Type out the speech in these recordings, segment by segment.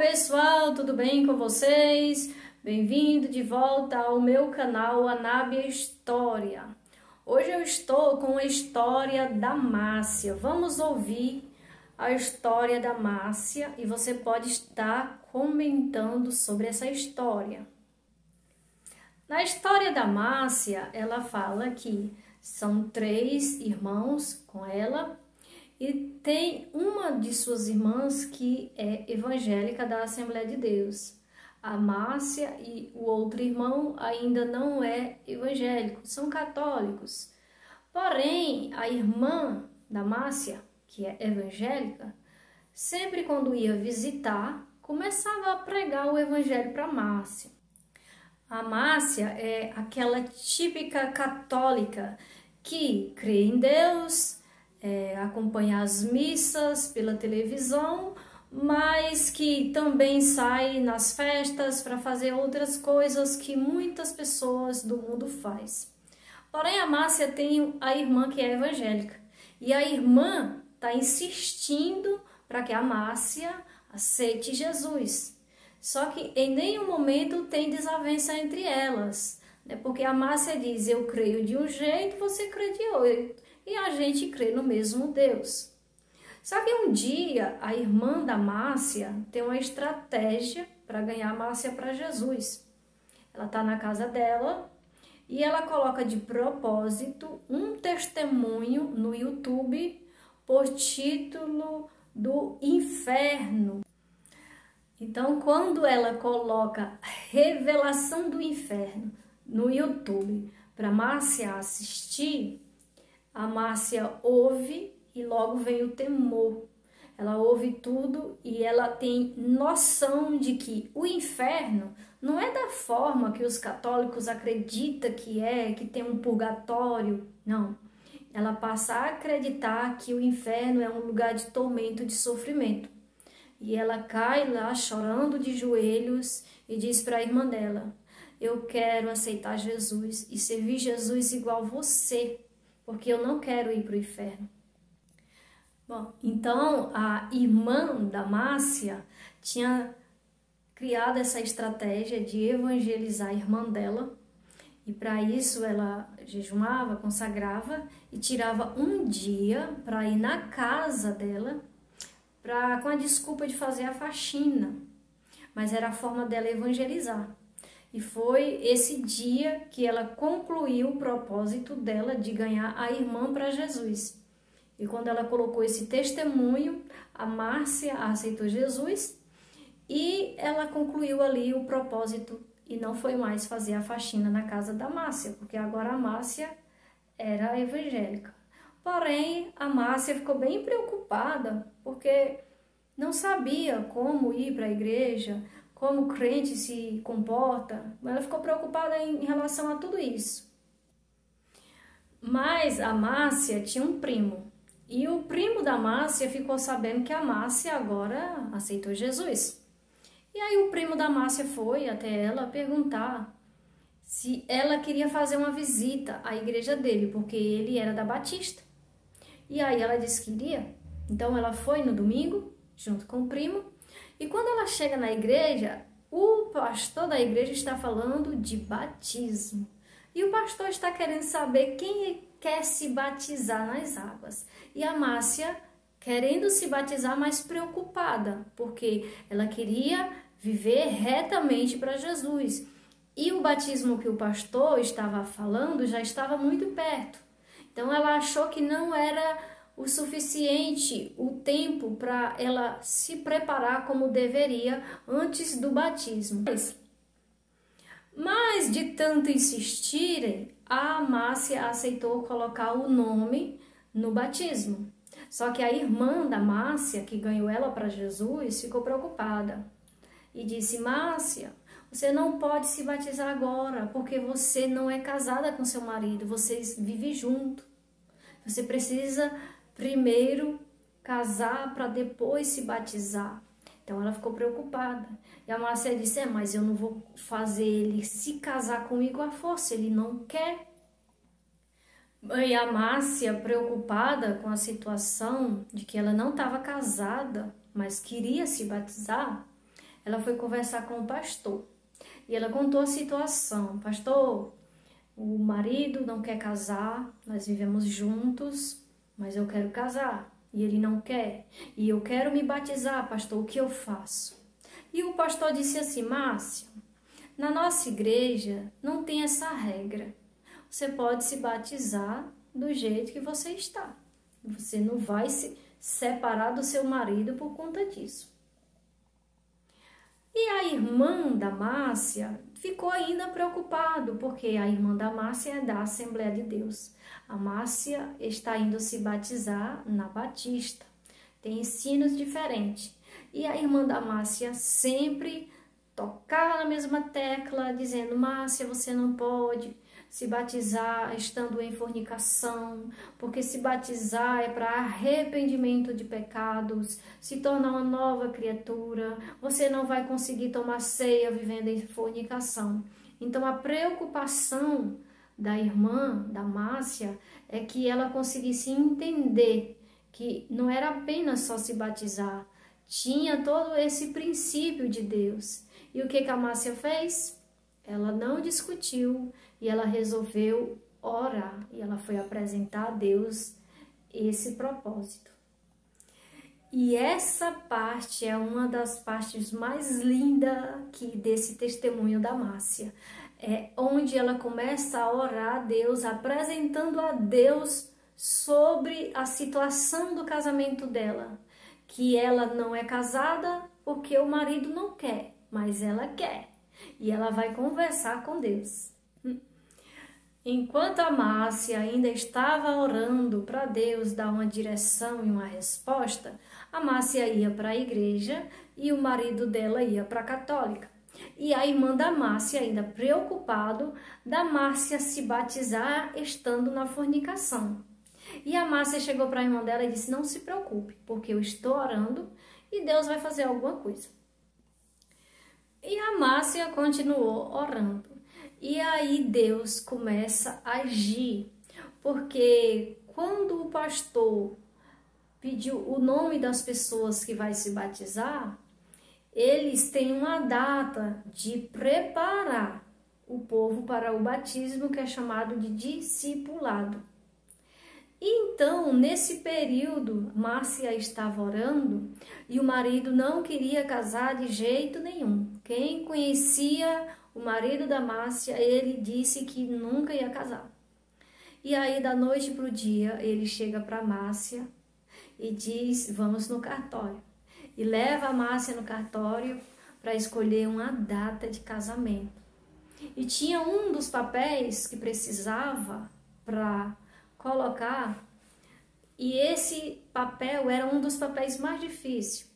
pessoal, tudo bem com vocês? Bem-vindo de volta ao meu canal Anábia História. Hoje eu estou com a história da Márcia. Vamos ouvir a história da Márcia e você pode estar comentando sobre essa história. Na história da Márcia, ela fala que são 3 irmãos com ela. E tem uma de suas irmãs que é evangélica da Assembleia de Deus. A Márcia e o outro irmão ainda não é evangélico, são católicos. Porém, a irmã da Márcia, que é evangélica, sempre quando ia visitar, começava a pregar o evangelho para Márcia. A Márcia é aquela típica católica que crê em Deus, acompanha as missas pela televisão, mas que também sai nas festas para fazer outras coisas que muitas pessoas do mundo faz. Porém, a Márcia tem a irmã que é evangélica e a irmã está insistindo para que a Márcia aceite Jesus. Só que em nenhum momento tem desavença entre elas, né? Porque a Márcia diz: eu creio de um jeito, você crê de outro. E a gente crê no mesmo Deus. Só que um dia a irmã da Márcia tem uma estratégia para ganhar a Márcia para Jesus. Ela está na casa dela e ela coloca de propósito um testemunho no YouTube por título do inferno. Então, quando ela coloca Revelação do Inferno no YouTube para Márcia assistir, a Márcia ouve e logo vem o temor. Ela ouve tudo e ela tem noção de que o inferno não é da forma que os católicos acreditam que tem um purgatório. Não. Ela passa a acreditar que o inferno é um lugar de tormento, de sofrimento. E ela cai lá chorando de joelhos e diz para a irmã dela: eu quero aceitar Jesus e servir Jesus igual você, porque eu não quero ir para o inferno. Bom, então a irmã da Márcia tinha criado essa estratégia de evangelizar a irmã dela, e para isso ela jejumava, consagrava e tirava um dia para ir na casa dela, com a desculpa de fazer a faxina, mas era a forma dela evangelizar. E foi esse dia que ela concluiu o propósito dela de ganhar a irmã para Jesus. E quando ela colocou esse testemunho, a Márcia aceitou Jesus e ela concluiu ali o propósito e não foi mais fazer a faxina na casa da Márcia, porque agora a Márcia era evangélica. Porém, a Márcia ficou bem preocupada porque não sabia como ir para a igreja, como o crente se comporta. Ela ficou preocupada em relação a tudo isso. Mas a Márcia tinha um primo. E o primo da Márcia ficou sabendo que a Márcia agora aceitou Jesus. E aí o primo da Márcia foi até ela perguntar se ela queria fazer uma visita à igreja dele, porque ele era da Batista. E aí ela disse que iria. Então ela foi no domingo, junto com o primo. E quando ela chega na igreja, o pastor da igreja está falando de batismo. E o pastor está querendo saber quem quer se batizar nas águas. E a Márcia querendo se batizar, mas preocupada, porque ela queria viver retamente para Jesus. E o batismo que o pastor estava falando já estava muito perto. Então ela achou que não era o suficiente o tempo para ela se preparar como deveria antes do batismo. Mas de tanto insistirem, a Márcia aceitou colocar o nome no batismo. Só que a irmã da Márcia, que ganhou ela para Jesus, ficou preocupada e disse: Márcia, você não pode se batizar agora, porque você não é casada com seu marido, vocês vivem junto. Você precisa primeiro casar para depois se batizar. Então ela ficou preocupada. E a Márcia disse: mas eu não vou fazer ele se casar comigo à força, ele não quer. E a Márcia, preocupada com a situação de que ela não estava casada, mas queria se batizar, ela foi conversar com o pastor. E ela contou a situação. Pastor, o marido não quer casar, nós vivemos juntos, mas eu quero casar. E ele não quer. E eu quero me batizar, pastor, o que eu faço? E o pastor disse assim: Márcia, na nossa igreja não tem essa regra. Você pode se batizar do jeito que você está. Você não vai se separar do seu marido por conta disso. E a irmã da Márcia ficou ainda preocupada, porque a irmã da Márcia é da Assembleia de Deus. A Márcia está indo se batizar na Batista. Tem ensinos diferentes. E a irmã da Márcia sempre tocava na mesma tecla, dizendo: Márcia, você não pode se batizar estando em fornicação, porque se batizar é para arrependimento de pecados, se tornar uma nova criatura, você não vai conseguir tomar ceia vivendo em fornicação. Então a preocupação da irmã, da Márcia, é que ela conseguisse entender que não era apenas só se batizar, tinha todo esse princípio de Deus. E o que a Márcia fez? Ela não discutiu e ela resolveu orar. E ela foi apresentar a Deus esse propósito. E essa parte é uma das partes mais lindas desse testemunho da Márcia. É onde ela começa a orar a Deus, apresentando a Deus sobre a situação do casamento dela. Que ela não é casada porque o marido não quer, mas ela quer. E ela vai conversar com Deus. Enquanto a Márcia ainda estava orando para Deus dar uma direção e uma resposta, a Márcia ia para a igreja e o marido dela ia para a católica. E a irmã da Márcia, ainda preocupado, da Márcia se batizar estando na fornicação. E a Márcia chegou para a irmã dela e disse: não se preocupe, porque eu estou orando e Deus vai fazer alguma coisa. E a Márcia continuou orando. E aí Deus começa a agir, porque quando o pastor pediu o nome das pessoas que vai se batizar, eles têm uma data de preparar o povo para o batismo, que é chamado de discipulado. Então, nesse período, Márcia estava orando e o marido não queria casar de jeito nenhum. Quem conhecia o marido da Márcia, ele disse que nunca ia casar. E aí, da noite para o dia, ele chega para Márcia e diz: vamos no cartório. E leva a Márcia no cartório para escolher uma data de casamento. E tinha um dos papéis que precisava para colocar, e esse papel era um dos papéis mais difíceis.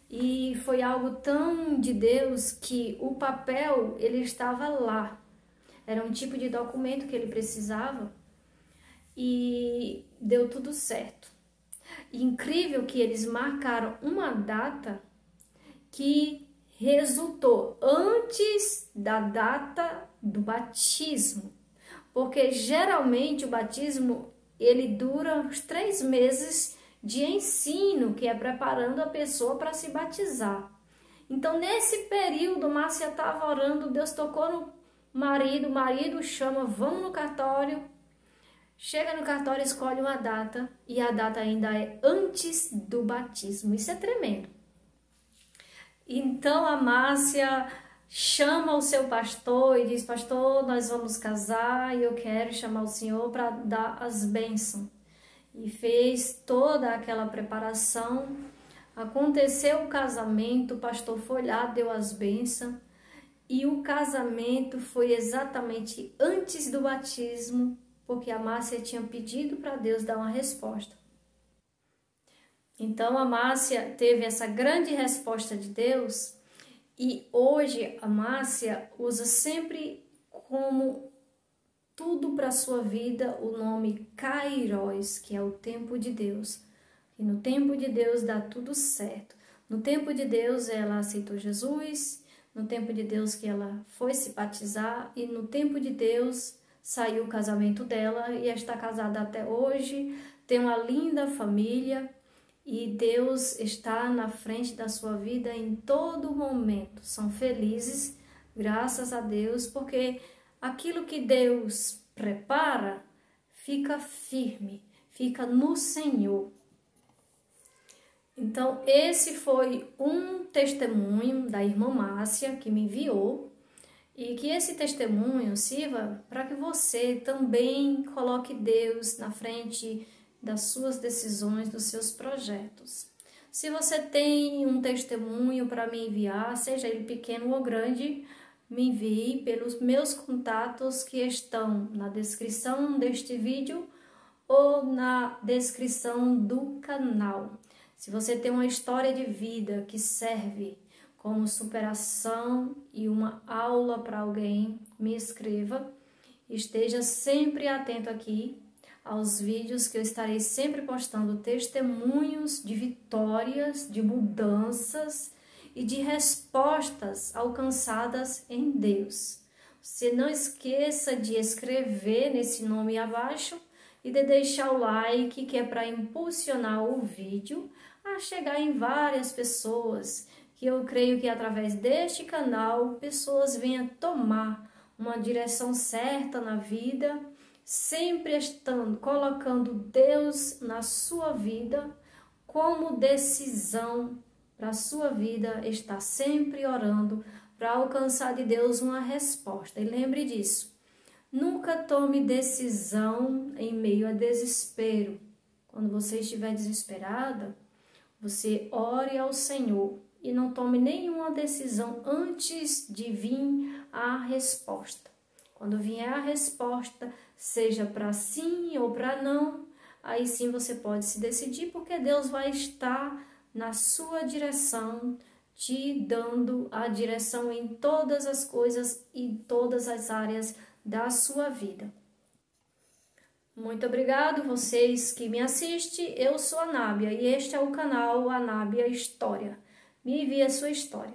E foi algo tão de Deus que o papel, ele estava lá. Era um tipo de documento que ele precisava e deu tudo certo. E incrível que eles marcaram uma data que resultou antes da data do batismo. Porque geralmente o batismo, ele dura uns 3 meses de ensino, que é preparando a pessoa para se batizar. Então, nesse período, Márcia estava orando, Deus tocou no marido, o marido chama: vamos no cartório. Chega no cartório, escolhe uma data, e a data ainda é antes do batismo. Isso é tremendo. Então, a Márcia chama o seu pastor e diz: pastor, nós vamos casar e eu quero chamar o senhor para dar as bênçãos. E fez toda aquela preparação. Aconteceu o casamento, o pastor foi lá, deu as bênçãos. E o casamento foi exatamente antes do batismo, porque a Márcia tinha pedido para Deus dar uma resposta. Então a Márcia teve essa grande resposta de Deus. E hoje a Márcia usa sempre como tudo para a sua vida o nome Kairos, que é o tempo de Deus. E no tempo de Deus dá tudo certo. No tempo de Deus ela aceitou Jesus, no tempo de Deus que ela foi se batizar e no tempo de Deus saiu o casamento dela e está casada até hoje, tem uma linda família e Deus está na frente da sua vida em todo momento. São felizes, graças a Deus, porque aquilo que Deus prepara fica firme, fica no Senhor. Então, esse foi um testemunho da irmã Márcia que me enviou, e que esse testemunho sirva para que você também coloque Deus na frente das suas decisões, dos seus projetos. Se você tem um testemunho para me enviar, seja ele pequeno ou grande, me envie pelos meus contatos que estão na descrição deste vídeo ou na descrição do canal. Se você tem uma história de vida que serve como superação e uma aula para alguém, me escreva. Esteja sempre atento aqui aos vídeos que eu estarei sempre postando testemunhos de vitórias, de mudanças e de respostas alcançadas em Deus. Você não esqueça de escrever nesse nome abaixo e de deixar o like, que é para impulsionar o vídeo a chegar em várias pessoas, que eu creio que através deste canal pessoas venham tomar uma direção certa na vida, sempre colocando Deus na sua vida como decisão para a sua vida, estar sempre orando para alcançar de Deus uma resposta. E lembre disso, nunca tome decisão em meio a desespero. Quando você estiver desesperada, você ore ao Senhor e não tome nenhuma decisão antes de vir a resposta. Quando vier a resposta, seja para sim ou para não, aí sim você pode se decidir, porque Deus vai estar na sua direção, te dando a direção em todas as coisas e todas as áreas da sua vida. Muito obrigado vocês que me assistem. Eu sou a Nábia e este é o canal Anábia História. Me envie a sua história.